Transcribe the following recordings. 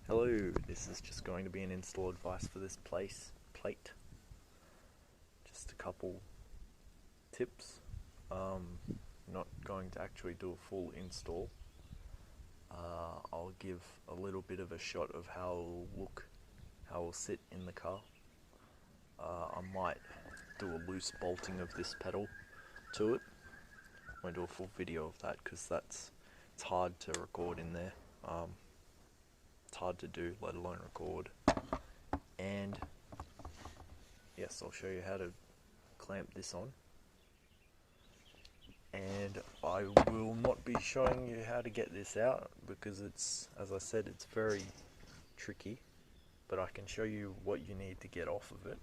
Hello, this is just going to be an install advice for this plate. Just a couple tips. Not going to actually do a full install. I'll give a little bit of a shot of how it'll look, how it'll sit in the car. I might do a loose bolting of this pedal to it. I'm going to do a full video of that because it's hard to record in there. It's hard to do, let alone record. And yes, I'll show you how to clamp this on. And I will not be showing you how to get this out because it's, as I said, it's very tricky. But I can show you what you need to get off of it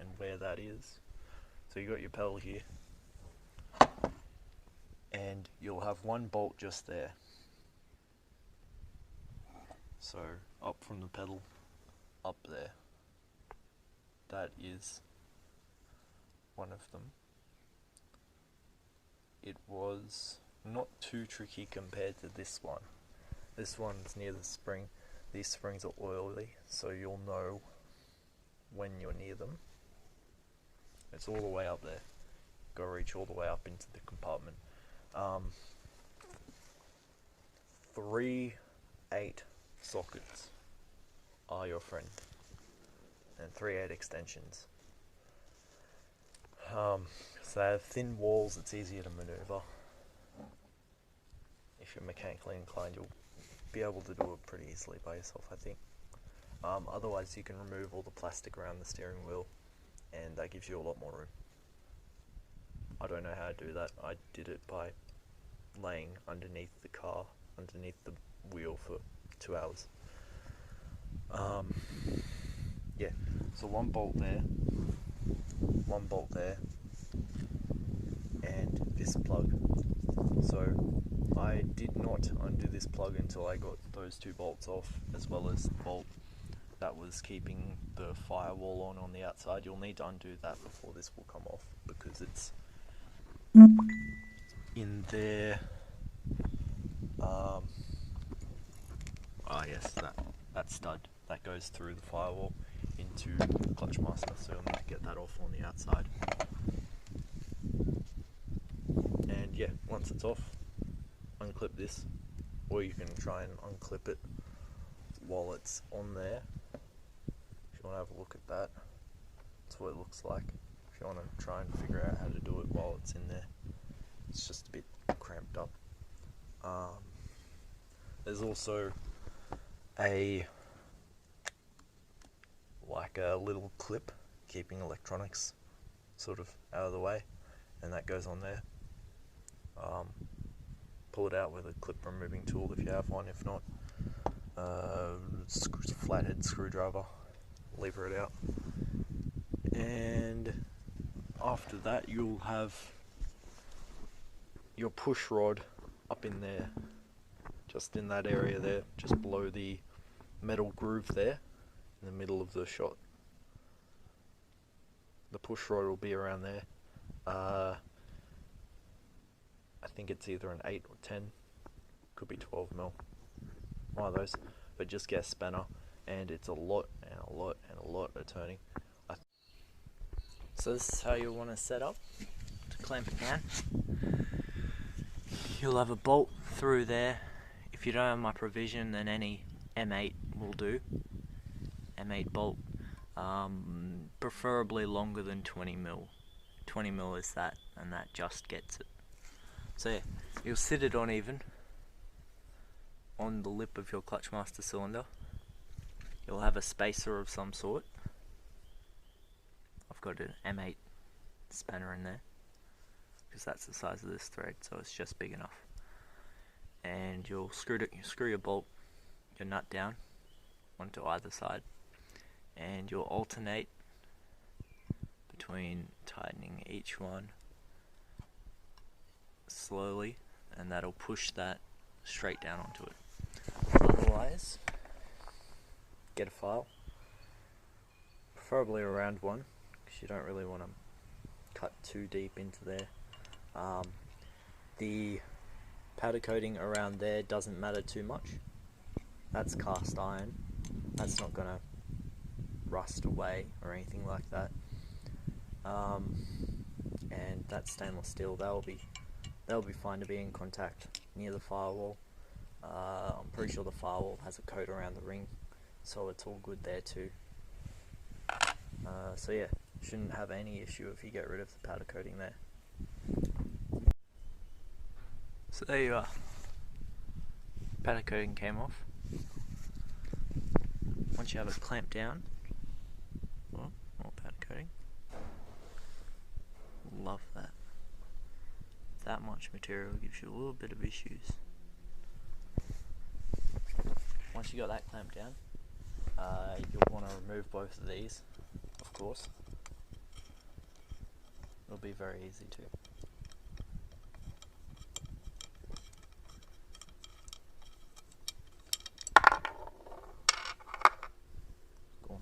and where that is. So you got your pedal here, and you'll have one bolt just there. So up from the pedal, up there. That is one of them. It was not too tricky compared to this one. This one's near the spring. These springs are oily, so you'll know when you're near them. It's all the way up there. Go reach all the way up into the compartment. 3 8 sockets are your friend, and 3 8 extensions. So they have thin walls, it's easier to maneuver. If you're mechanically inclined, you'll be able to do it pretty easily by yourself, I think. Otherwise, you can remove all the plastic around the steering wheel, and that gives you a lot more room. I don't know how to do that. I did it by laying underneath the car, underneath the wheel for 2 hours. Yeah, so one bolt there, and this plug. So I did not undo this plug until I got those 2 bolts off, as well as the bolt that was keeping the firewall on the outside. You'll need to undo that before this will come off, because it's in there. Yes, that stud that goes through the firewall into the clutch master, so you'll need to get that off on the outside. And yeah, once it's off, unclip this, or you can try and unclip it while it's on there. If you want to have a look at that, that's what it looks like. If you want to try and figure out how to do it while it's in there, it's just a bit cramped up. There's also a little clip keeping electronics sort of out of the way, and that goes on there. Pull it out with a clip removing tool if you have one. If not, flathead screwdriver, lever it out. And after that, you'll have your push rod up in there, just in that area there, just below the metal groove there, in the middle of the shot. The push rod will be around there. I think it's either an 8 or 10, could be 12mm, one of those, but just get a spanner, and it's a lot and a lot and a lot of turning. So this is how you'll want to set up to clamp it down. You'll have a bolt through there. If you don't have my provision, then any M8 will do. M8 bolt, preferably longer than 20mm. 20mm is that, and that just gets it. So yeah, you'll sit it on even on the lip of your clutch master cylinder. You'll have a spacer of some sort. I've got an M8 spanner in there because that's the size of this thread, so it's just big enough. And you'll screw your bolt, your nut down onto either side, and you'll alternate between tightening each one slowly, and that'll push that straight down onto it. Otherwise, get a file, preferably a round one, because you don't really want to cut too deep into there. The powder coating around there doesn't matter too much. That's cast iron, That's not gonna rust away or anything like that. And that stainless steel, they'll be fine to be in contact near the firewall. I'm pretty sure the firewall has a coat around the ring, so it's all good there too. So yeah, shouldn't have any issue if you get rid of the powder coating there. So there you are. Powder coating came off. Once you have it clamped down, oh, more powder coating. Love that. That much material gives you a little bit of issues. Once you got that clamped down, you'll want to remove both of these, of course. It'll be very easy too. Cool.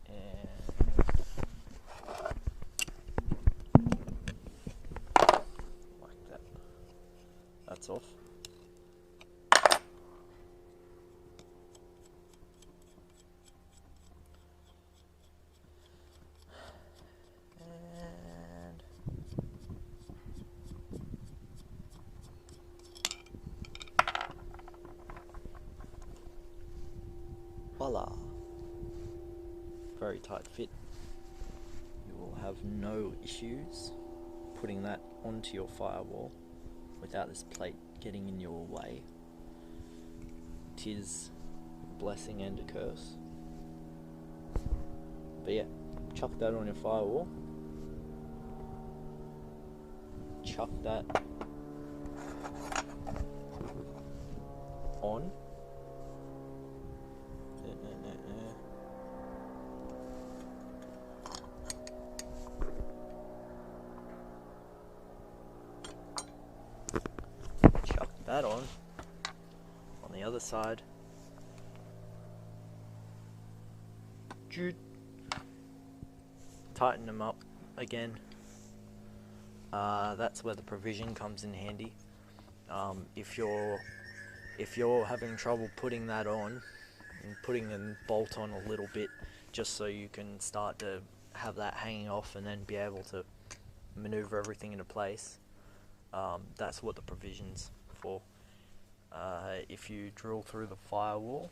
And like that. That's off. Voila! Very tight fit. You will have no issues putting that onto your firewall without this plate getting in your way. 'Tis a blessing and a curse. But yeah, chuck that on your firewall. Chuck that on. Chuck that on the other side. Tighten them up again. That's where the provision comes in handy. If you're having trouble putting that on and putting the bolt on a little bit, just so you can start to have that hanging off and then be able to maneuver everything into place, that's what the provision's for. If you drill through the firewall,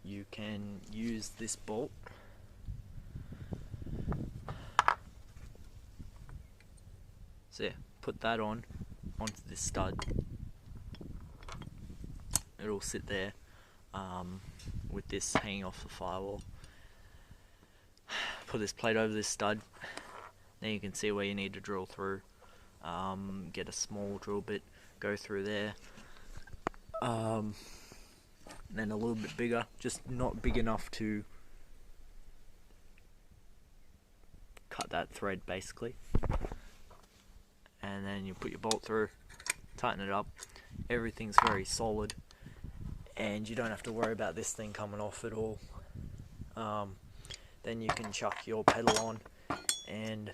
you can use this bolt. So yeah, put that onto this stud. It'll sit there with this hanging off the firewall. Put this plate over this stud. Then you can see where you need to drill through. Get a small drill bit, go through there. Then a little bit bigger, just not big enough to cut that thread basically. And then you put your bolt through, tighten it up. Everything's very solid, and you don't have to worry about this thing coming off at all. Then you can chuck your pedal on and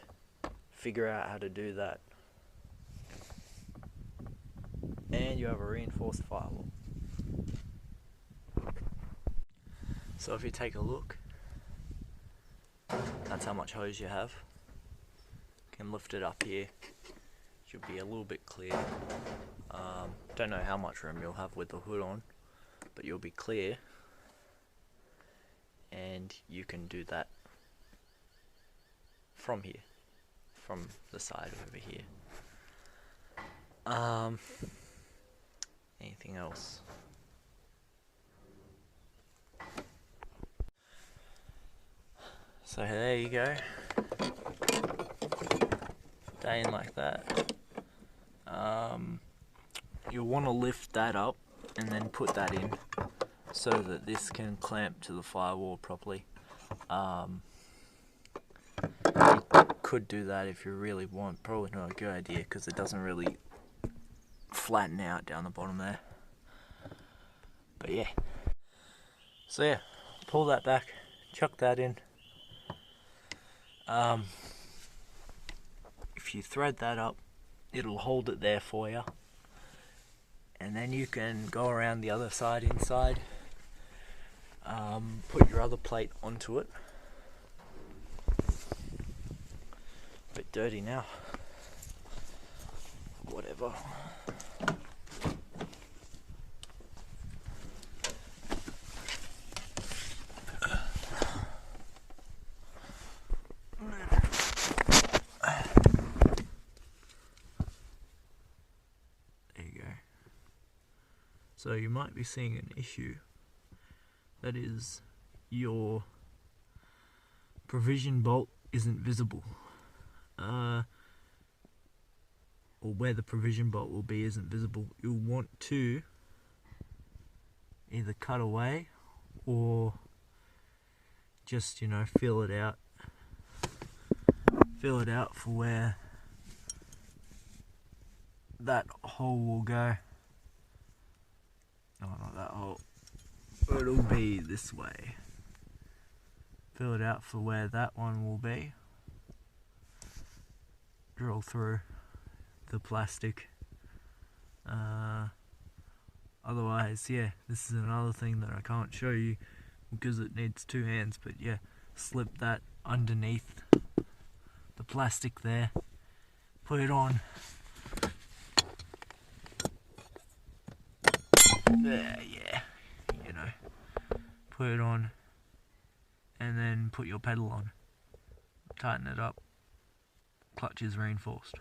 figure out how to do that. And you have a reinforced firewall. So if you take a look, that's how much hose you have. You can lift it up here. Should be a little bit clear. Don't know how much room you'll have with the hood on, but you'll be clear, and you can do that from here, from the side over here. Anything else? So there you go. Day in like that. You'll want to lift that up and then put that in so that this can clamp to the firewall properly. You could do that if you really want. Probably not a good idea because it doesn't really flatten out down the bottom there. But yeah. So yeah, pull that back, chuck that in. If you thread that up, it'll hold it there for you, and then you can go around the other side inside, put your other plate onto it. A bit dirty now, whatever. So you might be seeing an issue, that is, your provision bolt isn't visible, or where the provision bolt will be isn't visible. You'll want to either cut away or just, feel it out for where that hole will go. No, not that hole. It'll be this way. Fill it out for where that one will be. Drill through the plastic. Otherwise, yeah, this is another thing that I can't show you because it needs two hands, but yeah, slip that underneath the plastic there. Put it on. There, yeah, put it on, and then put your pedal on, tighten it up, clutch is reinforced.